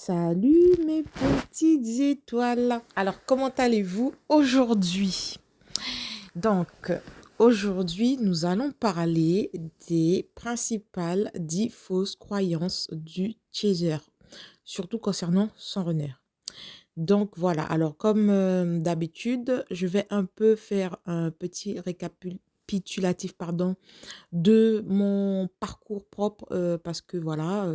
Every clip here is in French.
Salut mes petites étoiles. Alors, comment allez-vous aujourd'hui? Donc, aujourd'hui, nous allons parler des principales 10 fausses croyances du chaser, surtout concernant son runner. Donc, voilà. Alors, comme d'habitude, je vais un peu faire un petit récapitulatif, pardon, de mon parcours propre parce que voilà,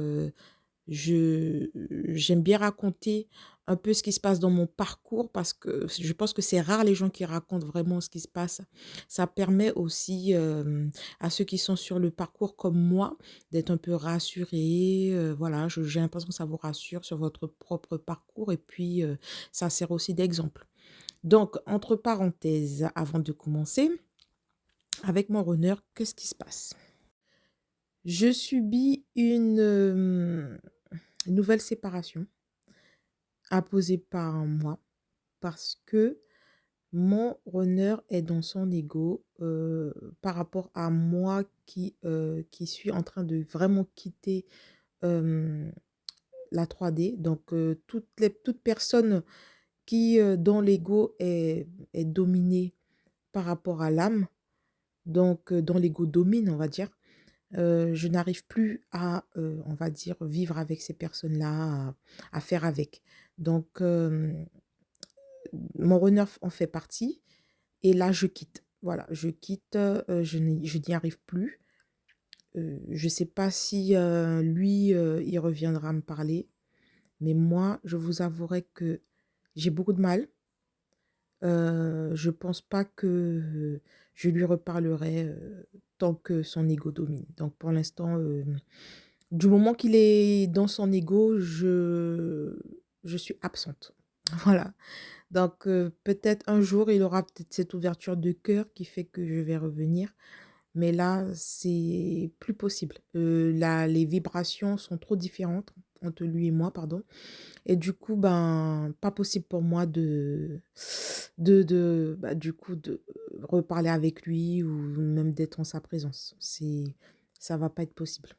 j'aime bien raconter un peu ce qui se passe dans mon parcours parce que je pense que c'est rare les gens qui racontent vraiment ce qui se passe. Ça permet aussi à ceux qui sont sur le parcours comme moi d'être un peu rassurés. Voilà, j'ai l'impression que ça vous rassure sur votre propre parcours et puis ça sert aussi d'exemple. Donc, entre parenthèses, avant de commencer, avec mon runner, qu'est-ce qui se passe? Je subis une nouvelle séparation imposée par moi parce que mon runner est dans son ego par rapport à moi qui suis en train de vraiment quitter euh, la 3D. Donc, toute personne qui, dans l'ego, est dominée par rapport à l'âme, donc dans l'ego domine, on va dire. Je n'arrive plus à, on va dire, vivre avec ces personnes-là, à faire avec. Donc, mon runner en fait partie et là, je quitte. Voilà, je quitte, je n'y arrive plus. Je ne sais pas si lui, il reviendra me parler, mais moi, je vous avouerai que j'ai beaucoup de mal. Je pense pas que je lui reparlerai tant que son ego domine. Donc, pour l'instant, du moment qu'il est dans son ego, je suis absente. Voilà. Donc, peut-être un jour, il aura peut-être cette ouverture de cœur qui fait que je vais revenir. Mais là, c'est plus possible. Là, les vibrations sont trop différentes entre lui et moi, pardon. Et du coup, ben, pas possible pour moi du coup, de reparler avec lui ou même d'être en sa présence. Ça va pas être possible.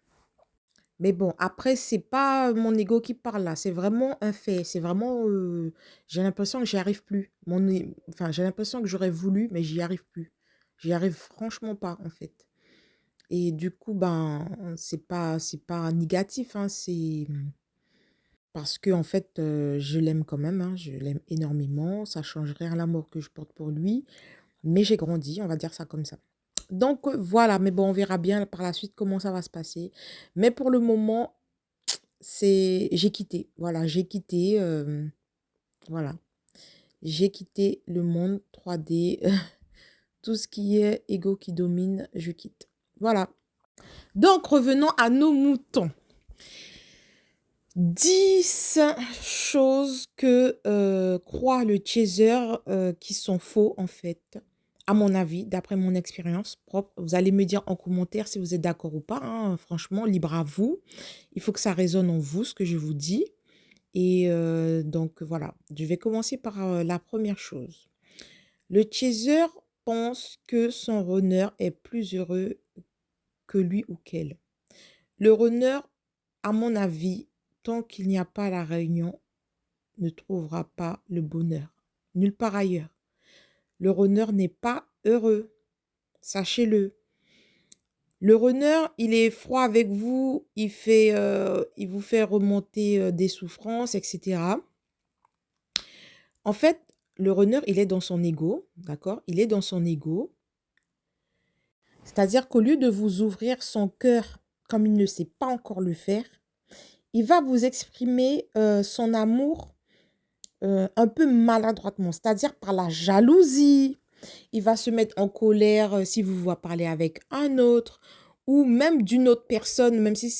Mais bon, après, c'est pas mon ego qui parle là, c'est vraiment un fait. C'est vraiment, j'ai l'impression que j'y arrive plus. Enfin, j'ai l'impression que j'aurais voulu, mais j'y arrive plus. J'y arrive franchement pas, en fait. Et du coup, ben, c'est pas négatif, hein, c'est parce que en fait, je l'aime quand même, hein, je l'aime énormément. Ça change rien à l'amour que je porte pour lui, mais j'ai grandi, on va dire ça comme ça. Donc voilà, mais bon, on verra bien par la suite comment ça va se passer. Mais pour le moment, j'ai quitté. Voilà, j'ai quitté. Voilà, j'ai quitté le monde 3D. Tout ce qui est ego qui domine, je quitte. Voilà. Donc revenons à nos moutons. 10 choses que croit le chaser qui sont faux en fait, à mon avis, d'après mon expérience propre. Vous allez me dire en commentaire si vous êtes d'accord ou pas, hein. Franchement, libre à vous. Il faut que ça résonne en vous, ce que je vous dis. Et donc voilà, je vais commencer par la première chose. Le chaser pense que son runner est plus heureux que lui ou qu'elle. Le runner, à mon avis, tant qu'il n'y a pas la réunion, ne trouvera pas le bonheur. Nulle part ailleurs. Le runner n'est pas heureux. Sachez-le. Le runner, il est froid avec vous, il vous fait remonter des souffrances, etc. En fait, le runner, il est dans son ego, d'accord? Il est dans son ego. C'est-à-dire qu'au lieu de vous ouvrir son cœur comme il ne sait pas encore le faire, il va vous exprimer son amour un peu maladroitement, c'est-à-dire par la jalousie. Il va se mettre en colère si vous voit parler avec un autre ou même d'une autre personne, même si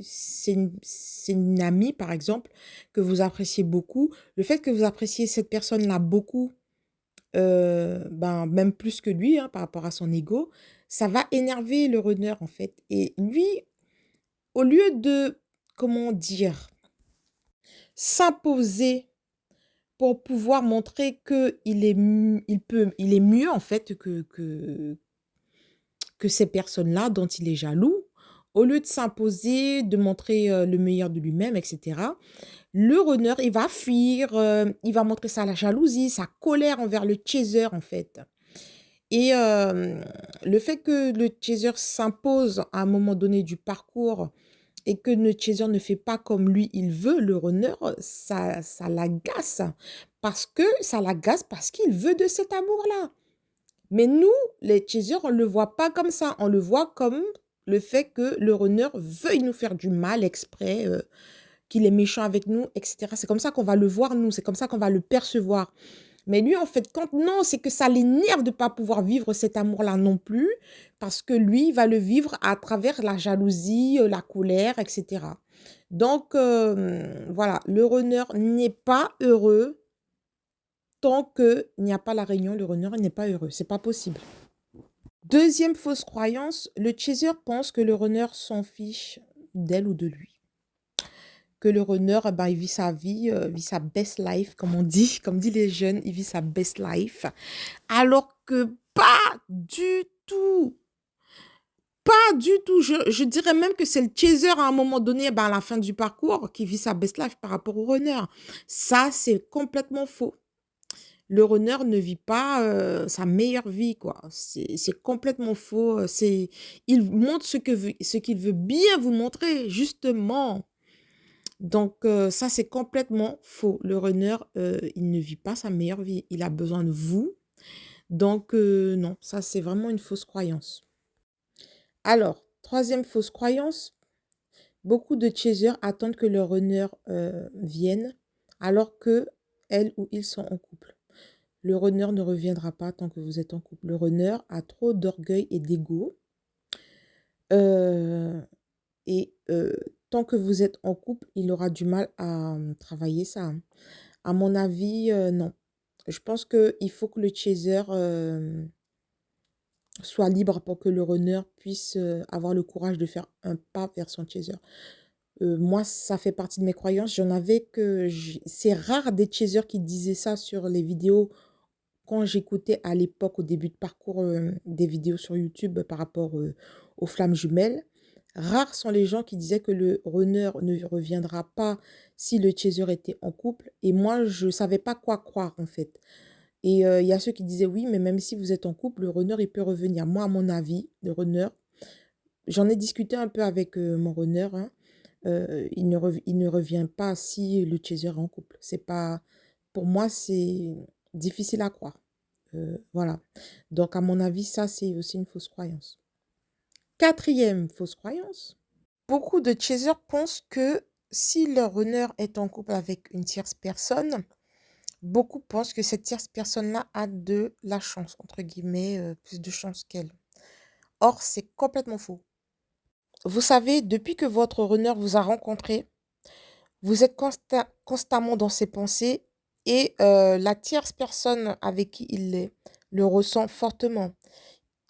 c'est une amie, par exemple, que vous appréciez beaucoup. Le fait que vous appréciez cette personne-là beaucoup, ben, même plus que lui, hein, par rapport à son ego, ça va énerver le runner, en fait. Et lui, au lieu de, comment dire, s'imposer pour pouvoir montrer il est mieux en fait que ces personnes-là dont il est jaloux, Au lieu de s'imposer, de montrer, le meilleur de lui-même et cetera, le runner, il va fuir, il va montrer sa jalousie, sa colère envers le chaser, en fait. Et le fait que le chaser s'impose à un moment donné du parcours et que le chaser ne fait pas comme lui il veut, le runner, ça l'agace. Parce que ça l'agace parce qu'il veut de cet amour-là. Mais nous, les chasers, on ne le voit pas comme ça. On le voit comme le fait que le runner veuille nous faire du mal exprès, qu'il est méchant avec nous, etc. C'est comme ça qu'on va le voir, nous. C'est comme ça qu'on va le percevoir. Mais lui, en fait, quand non, c'est que ça l'énerve de ne pas pouvoir vivre cet amour-là non plus, parce que lui, il va le vivre à travers la jalousie, la colère, etc. Donc, voilà, le runner n'est pas heureux tant qu'il n'y a pas la réunion, le runner n'est pas heureux. C'est pas possible. Deuxième fausse croyance, le chaser pense que le runner s'en fiche d'elle ou de lui. Que le runner, eh ben, il vit sa vie, vit sa best life, comme dit les jeunes, il vit sa best life. Alors que pas du tout. Pas du tout. Je dirais même que c'est le chaser à un moment donné, ben, à la fin du parcours, qui vit sa best life par rapport au runner. Ça, c'est complètement faux. Le runner ne vit pas sa meilleure vie, quoi. C'est complètement faux. Il montre ce qu'il veut bien vous montrer, justement. Donc, ça, c'est complètement faux. Le runner, il ne vit pas sa meilleure vie. Il a besoin de vous. Donc, non, ça, c'est vraiment une fausse croyance. Alors, troisième fausse croyance, beaucoup de chasers attendent que le runner vienne alors que elle ou ils sont en couple. Le runner ne reviendra pas tant que vous êtes en couple. Le runner a trop d'orgueil et d'ego. Euh, et tant que vous êtes en couple, il aura du mal à travailler ça, hein. À mon avis, non. Je pense qu'il faut que le chaser soit libre pour que le runner puisse avoir le courage de faire un pas vers son chaser. Moi, ça fait partie de mes croyances. C'est rare des chasers qui disaient ça sur les vidéos quand j'écoutais à l'époque, au début de parcours, des vidéos sur YouTube par rapport aux flammes jumelles. Rares sont les gens qui disaient que le runner ne reviendra pas si le chaser était en couple. Et moi, je ne savais pas quoi croire, en fait. Et il y a ceux qui disaient oui, mais même si vous êtes en couple, le runner, il peut revenir. Moi, à mon avis, le runner, j'en ai discuté un peu avec mon runner, hein, il ne revient pas si le chaser est en couple. C'est pas, pour moi, c'est difficile à croire. Voilà. Donc, à mon avis, ça, c'est aussi une fausse croyance. Quatrième fausse croyance. Beaucoup de chasers pensent que si leur runner est en couple avec une tierce personne, beaucoup pensent que cette tierce personne-là a de la chance, entre guillemets, plus de chance qu'elle. Or, c'est complètement faux. Vous savez, depuis que votre runner vous a rencontré, vous êtes constamment dans ses pensées et la tierce personne avec qui il est le ressent fortement.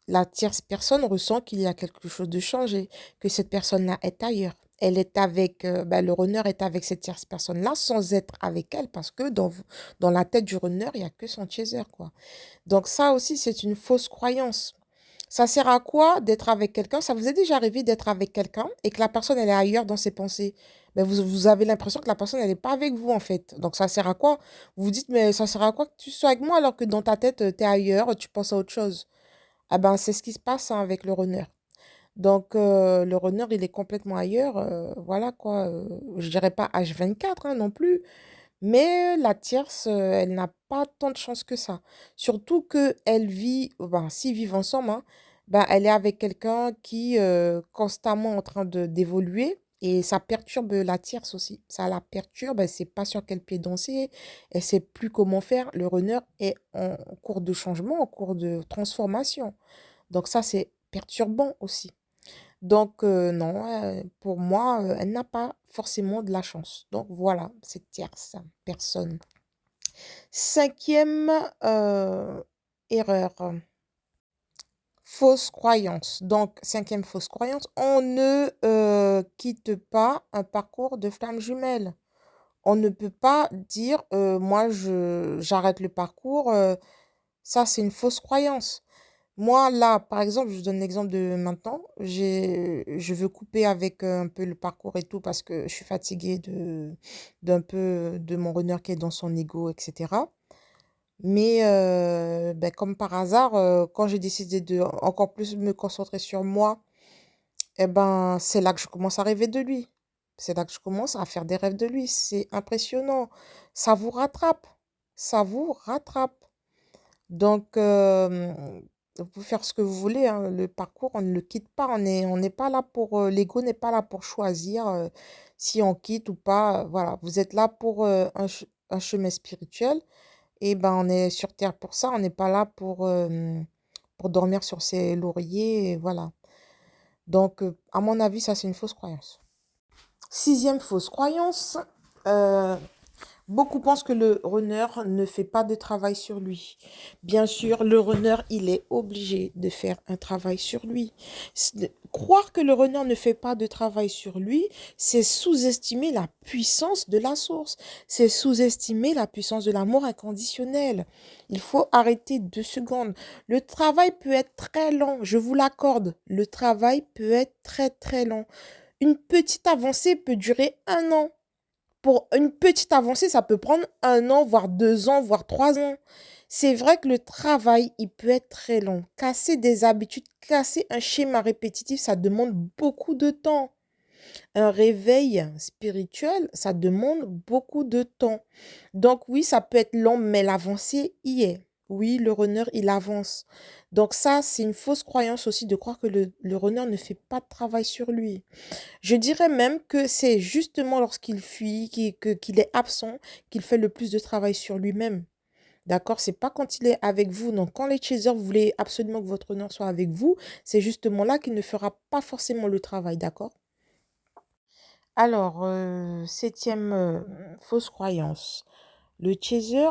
La tierce personne ressent qu'il y a quelque chose de changé, que cette personne-là est ailleurs. Elle est avec, le runner est avec cette tierce personne-là sans être avec elle parce que dans la tête du runner, il n'y a que son chaser, quoi. Donc ça aussi, c'est une fausse croyance. Ça sert à quoi d'être avec quelqu'un? Ça vous est déjà arrivé d'être avec quelqu'un et que la personne, elle est ailleurs dans ses pensées? Ben vous avez l'impression que la personne, elle n'est pas avec vous, en fait. Donc, ça sert à quoi? Vous vous dites, mais ça sert à quoi que tu sois avec moi alors que dans ta tête, tu es ailleurs, tu penses à autre chose? Ah ben, c'est ce qui se passe, hein, avec le runner. Donc, le runner, il est complètement ailleurs. Voilà quoi. Je dirais pas H24, hein, non plus. Mais la tierce, elle n'a pas tant de chance que ça. Surtout qu'elle vit, ben, s'ils vivent ensemble, hein, ben, elle est avec quelqu'un qui est constamment en train d'évoluer et ça perturbe la tierce aussi. Ça la perturbe, elle ne sait pas sur quel pied danser, elle ne sait plus comment faire. Le runner est en cours de changement, en cours de transformation. Donc ça, c'est perturbant aussi. Donc non, pour moi, elle n'a pas forcément de la chance. Donc voilà, cette tierce personne. Cinquième erreur, fausse croyance. Donc, cinquième fausse croyance, on ne quitte pas un parcours de flammes jumelles. On ne peut pas dire, moi, j'arrête le parcours. Ça, c'est une fausse croyance. Moi, là, par exemple, je vous donne l'exemple de maintenant. Je veux couper avec un peu le parcours et tout parce que je suis fatiguée d'un peu de mon runner qui est dans son ego, etc. Mais ben, comme par hasard, quand j'ai décidé de encore plus me concentrer sur moi, eh ben, c'est là que je commence à rêver de lui. C'est là que je commence à faire des rêves de lui. C'est impressionnant. Ça vous rattrape. Ça vous rattrape. Donc, vous pouvez faire ce que vous voulez, hein. Le parcours, on ne le quitte pas. On n'est pas là pour, l'ego n'est pas là pour choisir si on quitte ou pas. Voilà, vous êtes là pour un chemin spirituel. Et ben, on est sur Terre pour ça. On n'est pas là pour dormir sur ses lauriers. Et voilà. Donc, à mon avis, ça, c'est une fausse croyance. Sixième fausse croyance, euh, beaucoup pensent que le runner ne fait pas de travail sur lui. Bien sûr, le runner, il est obligé de faire un travail sur lui. Croire que le runner ne fait pas de travail sur lui, c'est sous-estimer la puissance de la source. C'est sous-estimer la puissance de l'amour inconditionnel. Il faut arrêter 2 secondes. Le travail peut être très lent, je vous l'accorde. Le travail peut être très très lent. Une petite avancée peut durer 1 an. Pour une petite avancée, ça peut prendre 1 an, voire 2 ans, voire 3 ans. C'est vrai que le travail, il peut être très long. Casser des habitudes, casser un schéma répétitif, ça demande beaucoup de temps. Un réveil spirituel, ça demande beaucoup de temps. Donc oui, ça peut être long, mais l'avancée y est. Oui, le runner, il avance. Donc ça, c'est une fausse croyance aussi de croire que le runner ne fait pas de travail sur lui. Je dirais même que c'est justement lorsqu'il fuit, qu'il est absent, qu'il fait le plus de travail sur lui-même. D'accord? C'est pas quand il est avec vous. Donc, quand les chasers, vous voulez absolument que votre honneur soit avec vous, c'est justement là qu'il ne fera pas forcément le travail. D'accord? Alors, septième fausse croyance. Le chaser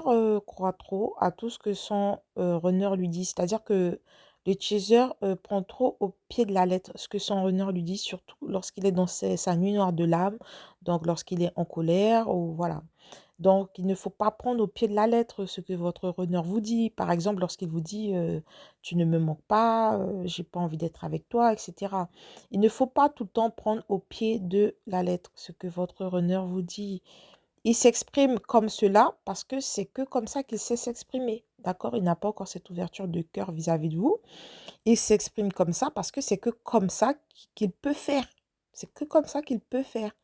croit trop à tout ce que son runner lui dit. C'est-à-dire que le chaser prend trop au pied de la lettre ce que son runner lui dit, surtout lorsqu'il est dans sa nuit noire de l'âme, donc lorsqu'il est en colère, ou voilà. Donc, il ne faut pas prendre au pied de la lettre ce que votre runner vous dit. Par exemple, lorsqu'il vous dit tu ne me manques pas, j'ai pas envie d'être avec toi, etc. Il ne faut pas tout le temps prendre au pied de la lettre ce que votre runner vous dit. Il s'exprime comme cela parce que c'est que comme ça qu'il sait s'exprimer. D'accord? Il n'a pas encore cette ouverture de cœur vis-à-vis de vous. Il s'exprime comme ça parce que c'est que comme ça qu'il peut faire. C'est que comme ça qu'il peut faire.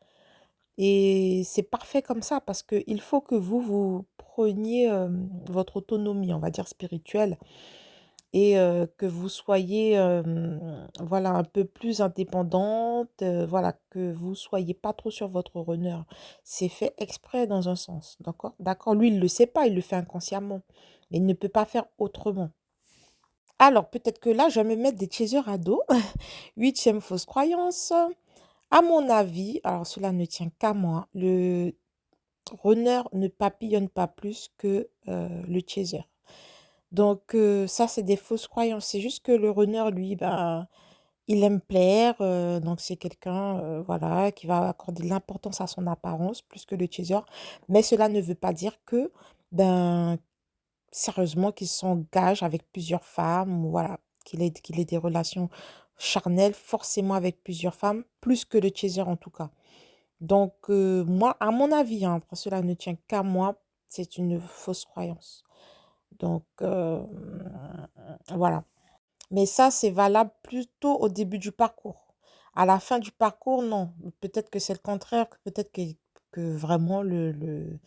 Et c'est parfait comme ça parce qu'il faut que vous preniez votre autonomie, on va dire spirituelle, et que vous soyez voilà, un peu plus indépendante, voilà, que vous soyez pas trop sur votre runner. C'est fait exprès dans un sens, d'accord? D'accord, lui, il le sait pas, il le fait inconsciemment, mais il ne peut pas faire autrement. Alors, peut-être que là, je vais me mettre des chasers à dos. Huitième fausse croyance. À mon avis, alors cela ne tient qu'à moi, le runner ne papillonne pas plus que le chaser. Donc, ça, c'est des fausses croyances. C'est juste que le runner, lui, ben, il aime plaire. Donc, c'est quelqu'un, voilà, qui va accorder de l'importance à son apparence plus que le chaser. Mais cela ne veut pas dire que, ben, sérieusement, qu'il s'engage avec plusieurs femmes, ou voilà, qu'il ait des relations charnelles forcément avec plusieurs femmes, plus que le chaser en tout cas. Donc, moi, à mon avis, hein, après cela ne tient qu'à moi, c'est une fausse croyance. Donc, voilà. Mais ça, c'est valable plutôt au début du parcours. À la fin du parcours, non. Peut-être que c'est le contraire, peut-être que vraiment le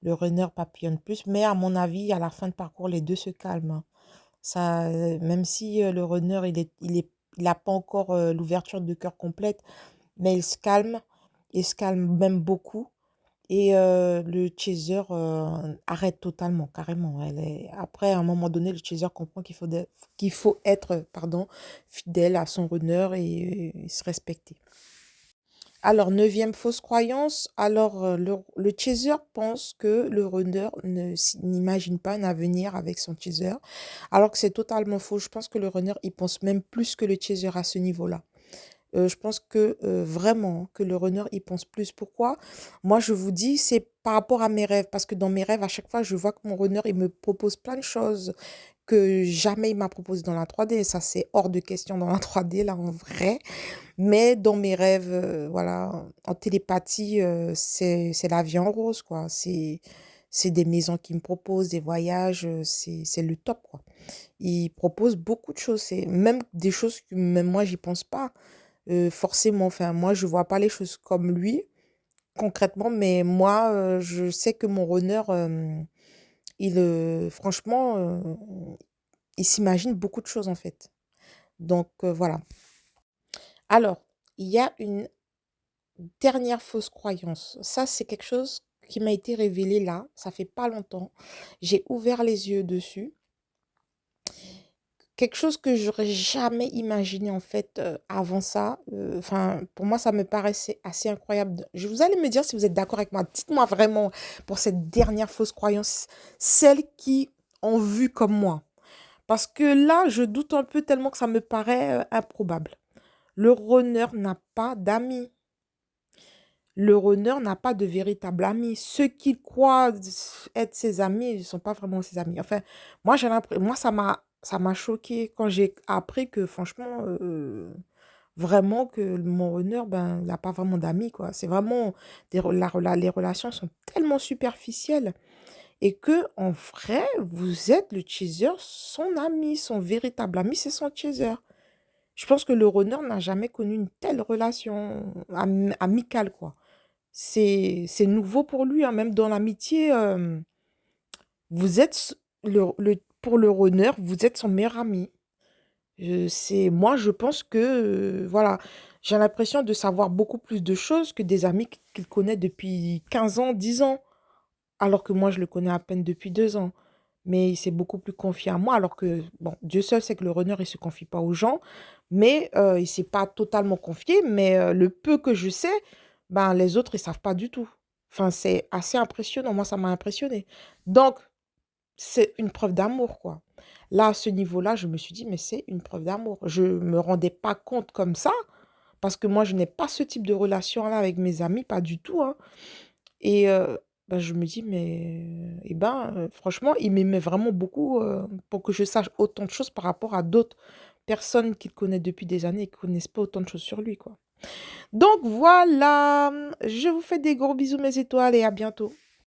runner papillonne plus. Mais à mon avis, à la fin de parcours, les deux se calment, hein. Ça, même si le runner, il a pas encore l'ouverture de cœur complète, mais il se calme même beaucoup. Et le chaser arrête totalement, carrément. Après, à un moment donné, le chaser comprend qu'il faut être pardon, fidèle à son runner et se respecter. Alors, neuvième fausse croyance. Alors, le chaser pense que le runner n'imagine pas un avenir avec son chaser, alors que c'est totalement faux. Je pense que le runner, il pense même plus que le chaser à ce niveau-là. Je pense que vraiment que le runner, il pense plus. Pourquoi? Moi, je vous dis, c'est par rapport à mes rêves, parce que dans mes rêves, à chaque fois, je vois que mon runner, il me propose plein de choses que jamais il m'a proposé dans la 3D. Ça, c'est hors de question dans la 3D, là, en vrai. Mais dans mes rêves, voilà, en télépathie, c'est la vie en rose, quoi. C'est des maisons qui me proposent, des voyages, c'est le top, quoi. Il propose beaucoup de choses, c'est même des choses que même moi, j'y pense pas, forcément. Enfin, moi, je vois pas les choses comme lui, concrètement, mais moi, je sais que mon runner, franchement, il s'imagine beaucoup de choses, en fait. Donc, voilà. Alors, il y a une dernière fausse croyance. Ça, c'est quelque chose qui m'a été révélé là, ça fait pas longtemps. J'ai ouvert les yeux dessus. Quelque chose que j'aurais jamais imaginé en fait avant ça. Enfin, pour moi, ça me paraissait assez incroyable. Vous allez me dire si vous êtes d'accord avec moi. Dites-moi vraiment pour cette dernière fausse croyance, celles qui ont vu comme moi. Parce que là, je doute un peu tellement que ça me paraît improbable. Le runner n'a pas d'amis. Le runner n'a pas de véritable ami. Ceux qu'il croit être ses amis, ils ne sont pas vraiment ses amis. Enfin, moi, ça m'a choqué quand j'ai appris que, franchement, vraiment, que mon runner, ben, il n'a pas vraiment d'amis, quoi. C'est vraiment, les relations sont tellement superficielles et que, en vrai, vous êtes le chaser, son ami, son véritable ami, c'est son chaser. Je pense que le runner n'a jamais connu une telle relation amicale, quoi. C'est nouveau pour lui, hein, même dans l'amitié, vous êtes pour le runner, vous êtes son meilleur ami. Moi, je pense que, voilà, j'ai l'impression de savoir beaucoup plus de choses que des amis qu'il connaît depuis 15 ans, 10 ans, alors que moi, je le connais à peine depuis 2 ans. Mais il s'est beaucoup plus confié à moi, alors que, bon, Dieu seul sait que le runner, il se confie pas aux gens, mais il s'est pas totalement confié, mais le peu que je sais, ben, les autres, ils savent pas du tout. Enfin, c'est assez impressionnant. Moi, ça m'a impressionné. Donc, c'est une preuve d'amour, quoi. Là, à ce niveau-là, je me suis dit, mais c'est une preuve d'amour. Je me rendais pas compte comme ça, parce que moi, je n'ai pas ce type de relation-là avec mes amis, pas du tout, hein. Et bah, je me dis: «Mais eh ben, franchement, il m'aimait vraiment beaucoup, pour que je sache autant de choses par rapport à d'autres personnes qu'il connaît depuis des années et qui connaissent pas autant de choses sur lui, quoi». Donc voilà, je vous fais des gros bisous mes étoiles et à bientôt.